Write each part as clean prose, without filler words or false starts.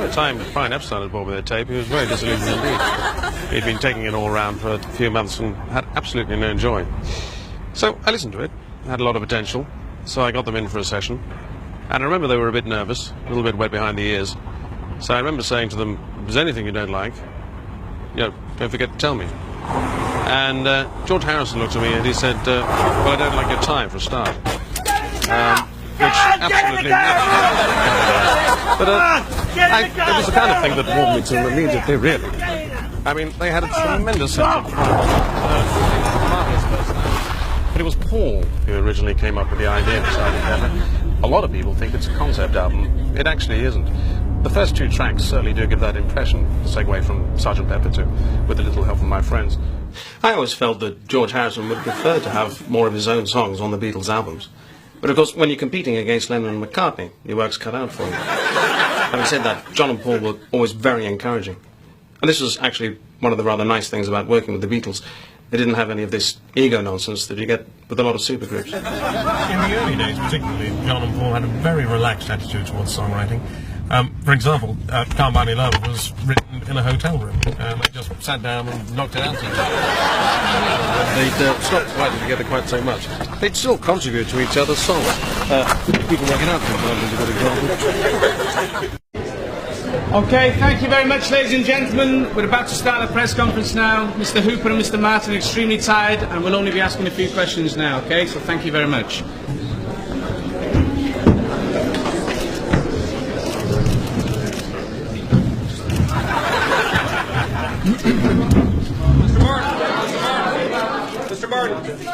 the time Brian Epstein had bought me the tape, he was very disillusioned indeed. He'd been taking it all around for a few months and had absolutely no joy. So I listened to it, had a lot of potential, so I got them in for a session. And I remember they were a bit nervous, a little bit wet behind the ears. So I remember saying to them, if there's anything you don't like, don't forget to tell me. And George Harrison looked at me and he said, well, I don't like your tie, for a start. Which absolutely but it was the kind of thing that warmed me to them immediately, really. I mean, they had a tremendous sense of marvelous personality. But it was Paul who originally came up with the idea for Sgt. Pepper. A lot of people think it's a concept album. It actually isn't. The first two tracks certainly do give that impression, the segue from Sgt. Pepper to With a Little Help from My Friends. I always felt that George Harrison would prefer to have more of his own songs on the Beatles' albums. But of course, when you're competing against Lennon and McCartney, your work's cut out for you. Having said that, John and Paul were always very encouraging. And this was actually one of the rather nice things about working with the Beatles. They didn't have any of this ego nonsense that you get with a lot of supergroups. In the early days, particularly, John and Paul had a very relaxed attitude towards songwriting. For example, Can't Buy Me Love was written in a hotel room. They just sat down and knocked it out together. They'd stopped writing together quite so much. They'd still contribute to each other's songs. People Working Out, for example, is a good example. Okay, thank you very much, ladies and gentlemen. We're about to start the press conference now. Mr. Hooper and Mr. Martin are extremely tired, and we'll only be asking a few questions now, okay? So thank you very much.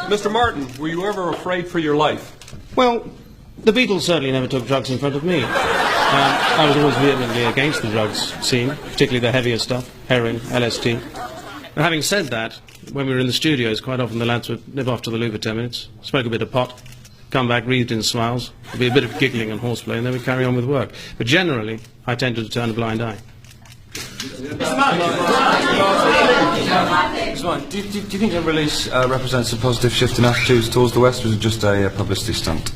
Mr. Martin, were you ever afraid for your life? Well, the Beatles certainly never took drugs in front of me. I was always vehemently against the drugs scene, particularly the heavier stuff, heroin, LSD. But having said that, when we were in the studios, quite often the lads would nip off to the loo for 10 minutes, smoke a bit of pot, come back wreathed in smiles, there'd be a bit of giggling and horseplay, and then we'd carry on with work. But generally, I tended to turn a blind eye. Mr. Martin, do you think the release represents a positive shift in attitudes towards the West, or was it just a publicity stunt?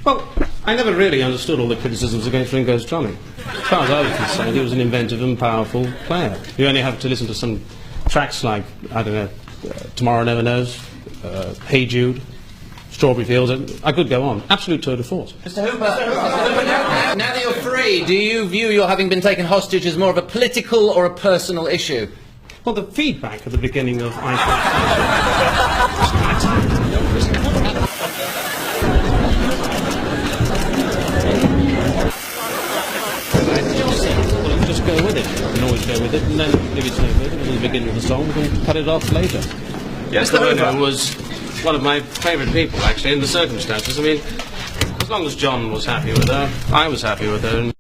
Well, I never really understood all the criticisms against Ringo's drumming. As far as I was concerned, he was an inventive and powerful player. You only have to listen to some tracks like, I don't know, Tomorrow Never Knows, Hey Jude, Strawberry Fields, I could go on. Absolute tour de force. Mr. Hooper, now that you're free, do you view your having been taken hostage as more of a political or a personal issue? Well, the feedback at the beginning of I just go with it. You can always go with it, and then if it's no good, at the beginning of the song, we can cut it off later. Yes, the Hooper was one of my favourite people, actually, in the circumstances. I mean, as long as John was happy with her, I was happy with her.